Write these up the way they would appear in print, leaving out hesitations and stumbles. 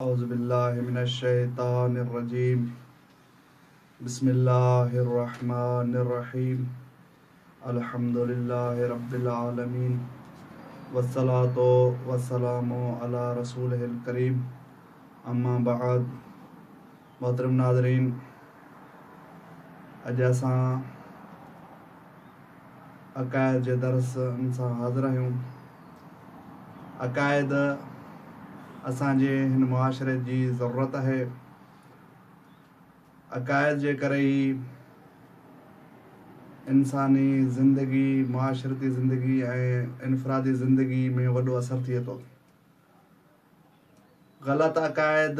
औज़ुबिल्लाहिमिनश्शैतानिर्रजीम बिस्मिल्लाहिर्रहमानिर्रहीम अल्हम्दुलिल्लाहि रब्बिल आलमीन वस्सलातु वस्सलामु अला रसूलिहिल करीम अम्मा बअद। मोहतरम नाज़रीन, अॼु असां अक़ाइद जे दर्सनि सां हाज़िर आहियूं। अक़ाइद असांजे हिन मुआशरे जी ज़रूरत आहे। अक़ाइद जे करे ई इंसानी ज़िंदगी, मुआशरती ज़िंदगी ऐं इनफ़रादी ज़िंदगी में वॾो असरु थिए थो। ग़लति अक़ाइद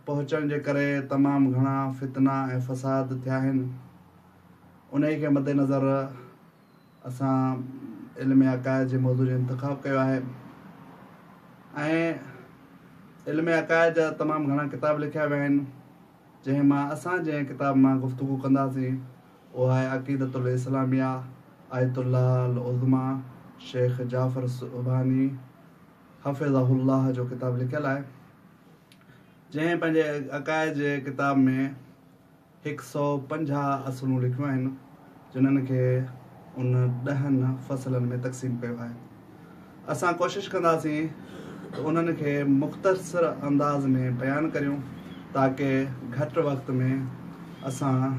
पहुचण जे करे तमामु घणा फितना ऐं फ़साद थिया आहिनि। उन खे मद्देनज़र असां इल्म अक़ाइद जे मौज़ू जो इंतिख़ाबु कयो आहे ऐं इल्म अक़ाइद जा तमामु घणा किताब लिखिया विया आहिनि। जंहिं मां असां जंहिं किताब मां गुफ़्तगू कंदासीं उहो आहे अक़ीदतुल इस्लामिया आयतुल्लाह अल उज़्मा शेख जाफ़र सुबहानी हफ़िज़हुल्लाह जो किताब लिखियलु आहे, जंहिं पंहिंजे अक़ाइद जे किताब में 150 असलूं लिखियूं आहिनि, जिन्हनि खे उन 10 फ़सलनि में तक़सीम कयो आहे। असां कोशिशि कंदासीं त उन्हनि खे मुख़्तसर अंदाज़ में बयानु करियूं ताकी घटि वक़्त में असां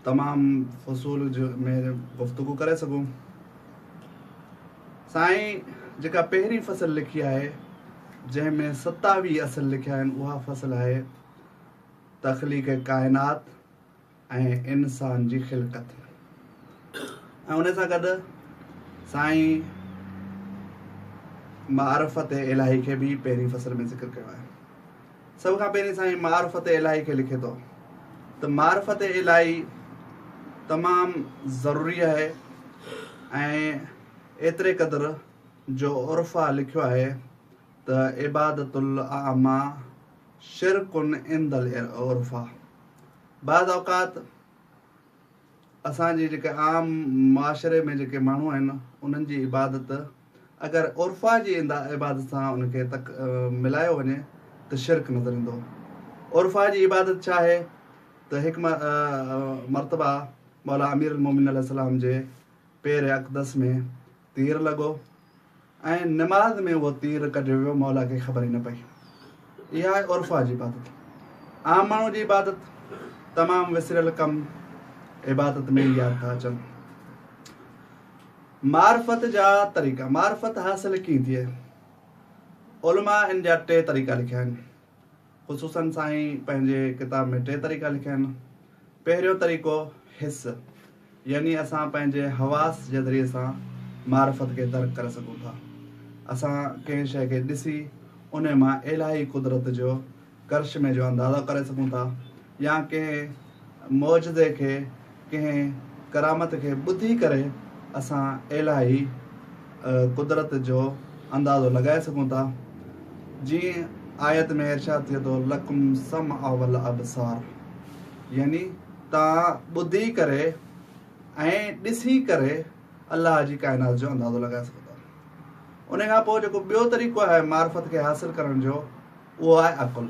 तमामु फ़सूल में गुफ़्तगू करे सघूं। साईं जेका पहिरीं फ़सल लिखी आहे, जंहिंमें 27 असुल लिखिया आहिनि, उहा फ़सल आहे तख़लीक़ काइनात ऐं इंसान जी ख़िलक़त। ऐं उन सां गॾु साईं मारिफ़त इलाही खे बि पहिरीं फ़सल में ज़िक्र कयो आहे। सभ खां पहिरीं साईं मारिफ़त इलाही खे लिखे थो त मारिफ़त इलाही तमामु ज़रूरी आहे ऐं एतिरे क़दुरु जो उर्फ़ा लिखियो आहे त इबादतुल आमा शिरकुन इंदल उर्फ़ा। बाज़ औक़ात असांजी जेके आम मुआशरे में जेके माण्हू आहिनि, उन्हनि जी इबादत अगरि उर्फ़ा जी इबादत सां उनखे मिलायो वञे त शिरक नज़र ईंदो। उर्फ़ा जी इबादत छा आहे त हिकु मरतबा मौला अमीरुल मोमिनीन अलैहिस्सलाम जे पेर अक़दस में तीर लॻो ऐं नमाज़ में उहो तीर कढियो वियो, मौला खे ख़बर ई न पई। इहा आहे उर्फ़ा जी इबादत। आम माण्हू जी इबादत तमामु विसरियल कम इबादत में ई यादि था अचनि। मारिफ़त जा तरीक़ा, मारिफ़त हासिल कीअं थिए, उलमा इन जा 3 तरीक़ा लिखिया आहिनि। ख़ुसूसन साईं पंहिंजे किताब में 3 तरीक़ा लिखिया आहिनि। पहिरियों तरीक़ो हिस, यानी असां पंहिंजे हवास जे ज़रिए सां मारिफ़त खे दर्क करे सघूं था। असां कंहिं शइ खे ॾिसी उन मां इलाही कुदरत जो करिश्मे जो अंदाज़ो करे सघूं था, या कंहिं मौजज़े खे, कंहिं करामत खे ॿुधी करे असां इलाही कुदरत जो अंदाज़ो लॻाए सघूं था। जीअं आयत में इरशाद थिए थो लकुम समअ वल अबसार, यानी तव्हां ॿुधी करे ऐं ॾिसी करे अलाह जी काइनात जो अंदाज़ो लॻाए सघो था। उन खां पोइ जेको ॿियो तरीक़ो आहे मारिफ़त खे हासिल करण जो, उहो आहे अक़ुल।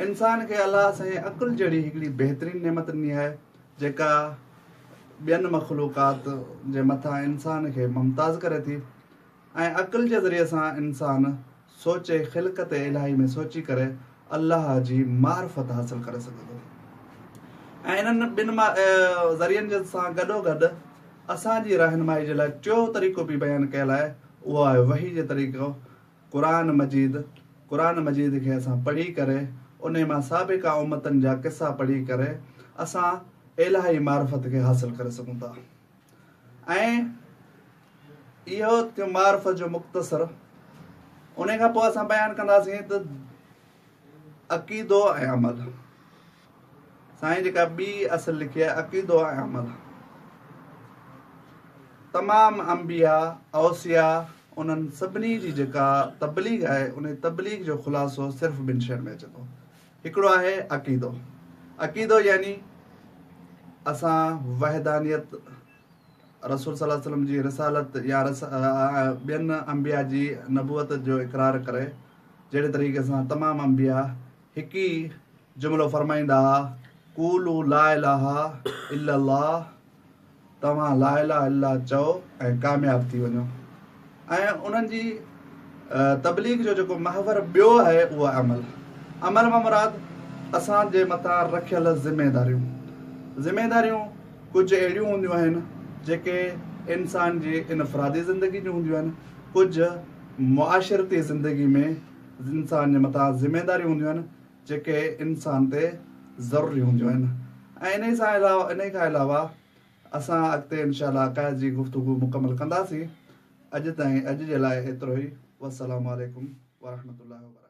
इंसान खे अलाह साईं अक़ुल जहिड़ी हिकिड़ी बहितरीनु नेमत ॾिनी आहे, जेका ॿियनि मख़लूक़ात जे मथां इंसान खे मुमताज़ करे थी। ऐं अक़ुल जे ज़रिए सां इंसान सोचे, ख़िलक़त इलाही में सोची करे अलाह जी मारिफ़त हासिल करे सघे थो। ऐं इन्हनि ॿिनि ज़रियनि जे सां गॾोगॾु असांजी रहनुमाई जे लाइ 4 तरीक़ो बि बयानु कयल आहे, उहो आहे वही जो तरीक़ो। क़ुरान मजीद खे असां पढ़ी करे उन मां साबिक़ा उम्मतनि जा क़िसा पढ़ी करे असां इलाही मारिफ़त खे हासिल करे सघूं था। ऐं इहो थियो मारिफ़त जो मुख़्तसर। उन खां पोइ असां बयानु कंदासीं त अक़ीदो ऐं अमल। साईं जेका ॿी असुल लिखी आहे अक़ीदो ऐं अमल, तमामु अंबिया औसिया उन्हनि सभिनी जी जेका तबलीग आहे, उन तबलीग जो ख़ुलासो सिर्फ़ु 2 शयुनि में अचे थो। हिकिड़ो आहे अक़ीदो। अक़ीदो यानी असां वहदानियत, रसूल सल्लल्लाहु अलैहि वसल्लम जी रिसालत या ॿियनि अंबिया जी नबूअत जो इक़रार करे जहिड़े तरीक़े सां तमामु अंबिया हिकु ई जुमिलो फरमाईंदा हुआ, कूलू ला इलाहा इल्लल्लाह, तव्हां ला इलाहा इल्लल्लाह चओ ऐं कामयाबु थी वञो। ऐं उन्हनि जी तबलीग जो जेको महवर ॿियो आहे उहो अमल। अमल मां मुराद असांजे मथां रखियल ज़िमेदारियूं कुझु अहिड़ियूं हूंदियूं आहिनि जेके इंसान जी इनफ़रादी ज़िंदगी जूं हूंदियूं आहिनि, कुझु मुआशरती ज़िंदगी में इंसान जे मथां ज़िमेदारियूं हूंदियूं आहिनि जेके इंसान ते ज़रूरी हूंदियूं आहिनि। ऐं इन खां अलावा असां अॻिते इंशाअल्लाह अक़ाइद जी गुफ़्तगू मुकमल कंदासीं। अॼु जे लाइ एतिरो ई। वस्सलामु अलैकुम वरहमतुल्लाहि वबरकातुहू।